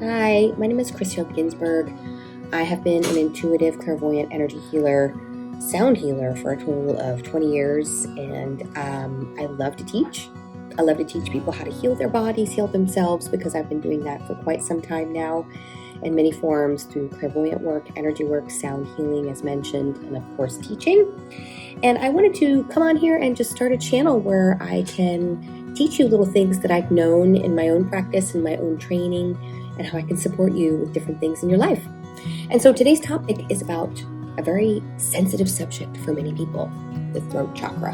Hi, my name is Young-Ginzburg. I have been an intuitive, clairvoyant energy healer, sound healer for a total of 20 years, and I love to teach. I love to teach people how to heal their bodies, heal themselves, because I've been doing that for quite some time now in many forms through clairvoyant work, energy work, sound healing, as mentioned, and of course, teaching. And I wanted to come on here and just start a channel where I can teach you little things that I've known in my own practice and my own training, and how I can support you with different things in your life. And so today's topic is about a very sensitive subject for many people, the throat chakra.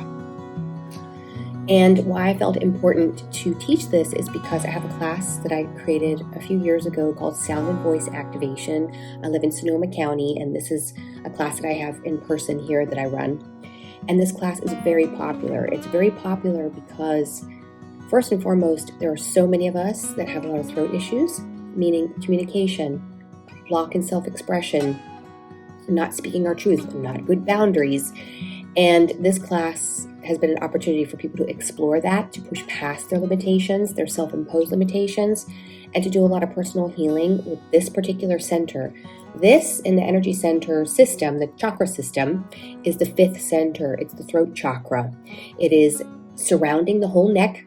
And why I felt important to teach this is because I have a class that I created a few years ago called Sound and Voice Activation. I live in Sonoma County, and this is a class that I have in person here that I run. And this class is very popular. It's very popular because, first and foremost, there are so many of us that have a lot of throat issues, meaning communication, block in self-expression, not speaking our truth, not good boundaries. And this class has been an opportunity for people to explore that, to push past their limitations, their self-imposed limitations, and to do a lot of personal healing with this particular center. This, in the energy center system, the chakra system, is the fifth center. It's the throat chakra. It is surrounding the whole neck.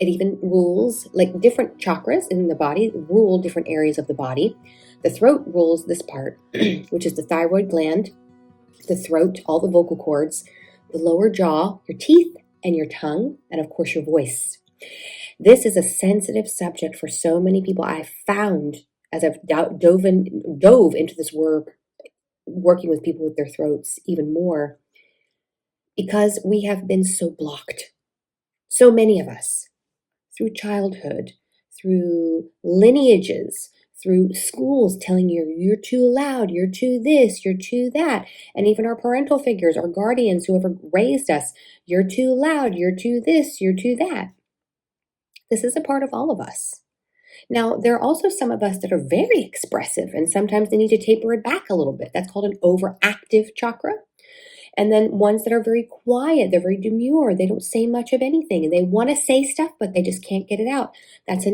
It even rules, like different chakras in the body, rule different areas of the body. The throat rules this part, which is the thyroid gland, the throat, all the vocal cords, the lower jaw, your teeth, and your tongue, and of course your voice. This is a sensitive subject for so many people. I found, as I've dove into this work, working with people with their throats even more, because we have been so blocked. So many of us, through childhood, through lineages, through schools telling you you're too loud, you're too this, you're too that, and even our parental figures, our guardians, whoever raised us, you're too loud, you're too this, you're too that. This is a part of all of us. Now, there are also some of us that are very expressive, and sometimes they need to taper it back a little bit. That's called an overactive chakra. And then ones that are very quiet, they're very demure, they don't say much of anything, and they want to say stuff, but they just can't get it out. That's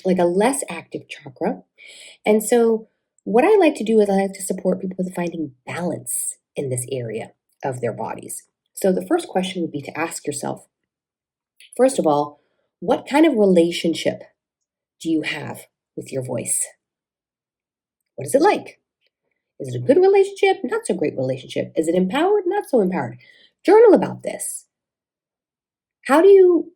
like a less active chakra. And so what I like to do is I like to support people with finding balance in this area of their bodies. So the first question would be to ask yourself, first of all, what kind of relationship do you have with your voice? What is it like? Is it a good relationship? Not so great relationship. Is it empowered? Not so empowered. Journal about this. How do you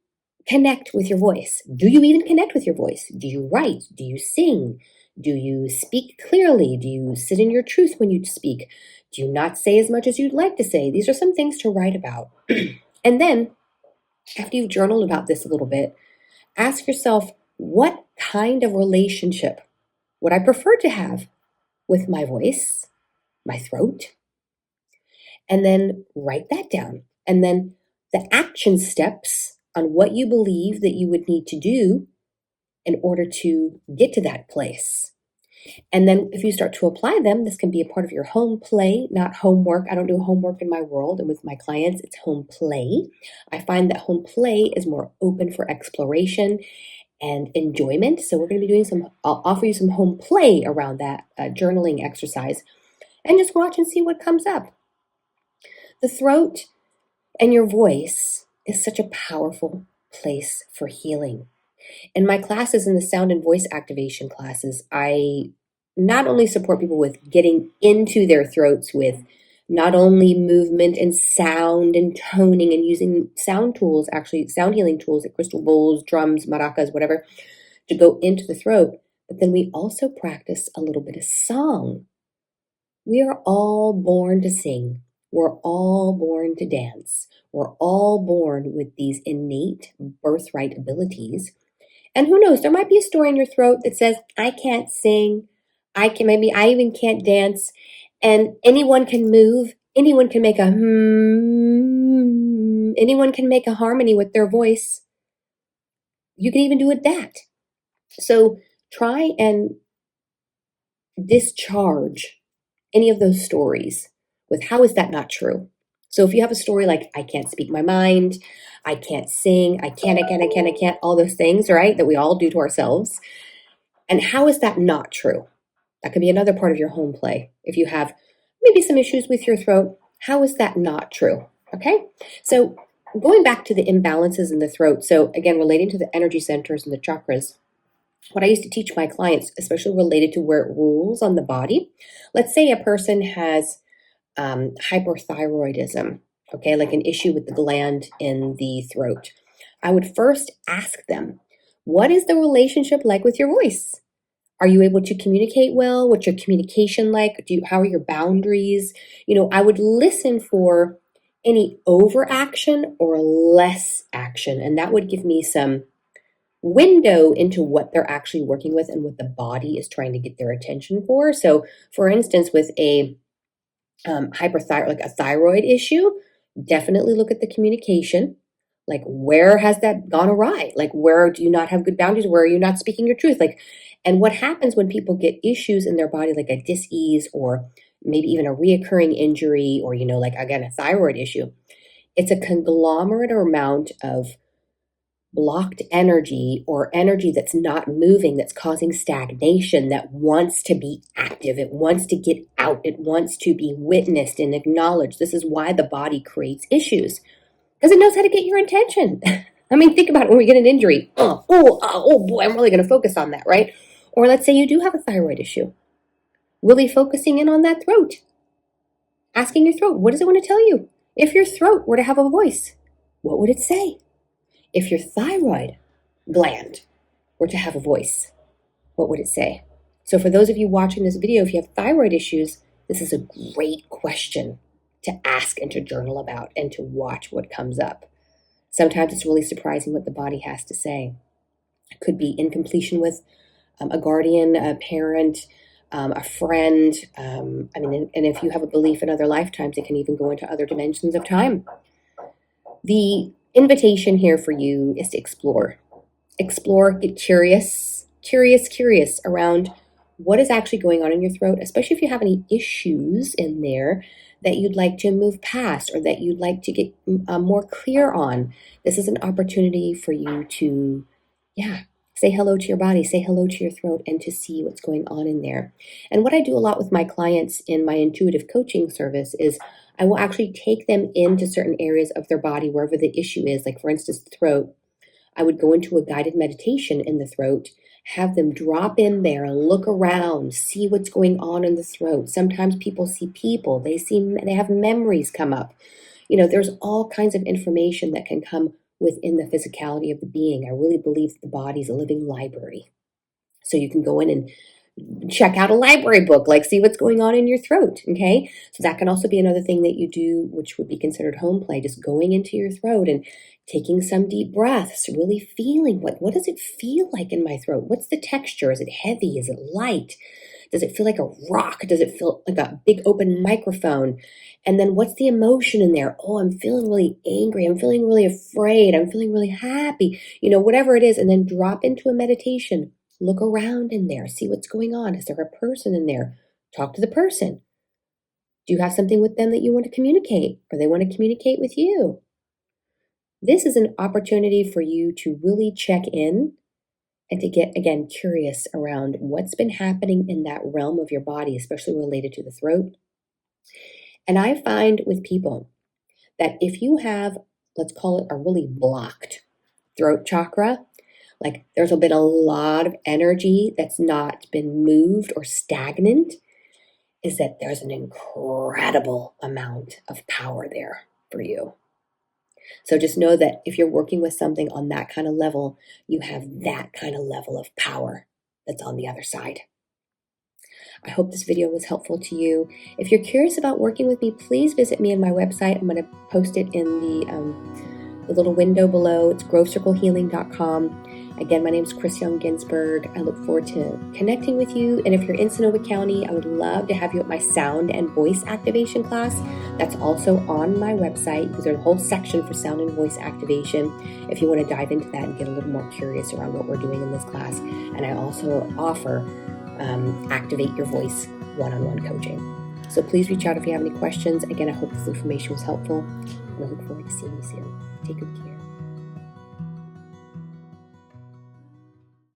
connect with your voice? Do you even connect with your voice? Do you write? Do you sing? Do you speak clearly? Do you sit in your truth when you speak? Do you not say as much as you'd like to say? These are some things to write about. And then, after you've journaled about this a little bit, ask yourself, what kind of relationship would I prefer to have with my voice, my throat? And then write that down. And then the action steps on what you believe that you would need to do in order to get to that place. And then if you start to apply them, this can be a part of your home play, not homework. I don't do homework in my world, and with my clients, it's home play. I find that home play is more open for exploration and enjoyment. So we're going to be doing I'll offer you some home play around that journaling exercise, and just watch and see what comes up. The throat and your voice is such a powerful place for healing. In my classes, in the sound and voice activation classes, I not only support people with getting into their throats with not only movement and sound and toning and using sound tools, actually sound healing tools like crystal bowls, drums, maracas, whatever, to go into the throat, but then we also practice a little bit of song. We are all born to sing. We're all born to dance. We're all born with these innate birthright abilities. And who knows, there might be a story in your throat that says, I can't sing. I even can't dance. And anyone can move. Anyone can make a anyone can make a harmony with their voice. You can even do it that. So try and discharge any of those stories with how is that not true? So if you have a story like, I can't speak my mind, I can't sing, I can't, all those things, right, that we all do to ourselves, And how is that not true? That could be another part of your home play. If you have maybe some issues with your throat, how is that not true? Okay, so going back to the imbalances in the throat, so again, relating to the energy centers and the chakras, what I used to teach my clients, especially related to where it rules on the body. Let's say a person has hyperthyroidism, okay, like an issue with the gland in the throat. I would first ask them, what is the relationship like with your voice? Are you able to communicate well? What's your communication like? How are your boundaries? I would listen for any overaction or less action, and that would give me some window into what they're actually working with and what the body is trying to get their attention for. So, for instance, with a hyperthyroid, like a thyroid issue, definitely look at the communication. Like, where has that gone awry? Like, where do you not have good boundaries? Where are you not speaking your truth? Like, and what happens when people get issues in their body, like a dis-ease or maybe even a reoccurring injury, or, like again, a thyroid issue? It's a conglomerate amount of blocked energy or energy that's not moving, that's causing stagnation, that wants to be active. It wants to get out. It wants to be witnessed and acknowledged. This is why the body creates issues, because it knows how to get your attention. I mean, think about it when we get an injury. Oh boy, I'm really going to focus on that, right? Or let's say you do have a thyroid issue. Really focusing in on that throat. Asking your throat, what does it want to tell you? If your throat were to have a voice, what would it say? If your thyroid gland were to have a voice, what would it say? So for those of you watching this video, if you have thyroid issues, this is a great question to ask and to journal about and to watch what comes up. Sometimes it's really surprising what the body has to say. It could be incompletion with a guardian, a parent, a friend. And if you have a belief in other lifetimes, it can even go into other dimensions of time. The invitation here for you is to explore, get curious around what is actually going on in your throat, especially if you have any issues in there that you'd like to move past or that you'd like to get more clear on. This is an opportunity for you to, say hello to your body, say hello to your throat, and to see what's going on in there. And what I do a lot with my clients in my intuitive coaching service is I will actually take them into certain areas of their body, wherever the issue is. Like, for instance, the throat. I would go into a guided meditation in the throat, have them drop in there, look around, see what's going on in the throat. Sometimes people see people, they have memories come up. There's all kinds of information that can come within the physicality of the being. I really believe that the body is a living library. So you can go in and check out a library book, like see what's going on in your throat, okay? So that can also be another thing that you do, which would be considered home play, just going into your throat and taking some deep breaths, really feeling what does it feel like in my throat? What's the texture? Is it heavy? Is it light? Does it feel like a rock? Does it feel like a big open microphone? And then what's the emotion in there? Oh, I'm feeling really angry. I'm feeling really afraid. I'm feeling really happy. Whatever it is. And then drop into a meditation. Look around in there. See what's going on. Is there a person in there? Talk to the person. Do you have something with them that you want to communicate? Or they want to communicate with you? This is an opportunity for you to really check in and to get, again, curious around what's been happening in that realm of your body, especially related to the throat. And I find with people that if you have, let's call it a really blocked throat chakra, like there's been a lot of energy that's not been moved or stagnant, is that there's an incredible amount of power there for you. So just know that if you're working with something on that kind of level, you have that kind of level of power that's on the other side. I hope this video was helpful to you. If you're curious about working with me, please visit me on my website. I'm going to post it in the little window below. It's growcirclehealing.com. Again, my name is Chris Young-Ginzburg. I look forward to connecting with you. And if you're in Sonoma County, I would love to have you at my sound and voice activation class. That's also on my website, because there's a whole section for sound and voice activation if you want to dive into that and get a little more curious around what we're doing in this class. And I also offer Activate Your Voice one-on-one coaching. So please reach out if you have any questions. Again, I hope this information was helpful, and I look forward to seeing you soon. Take good care.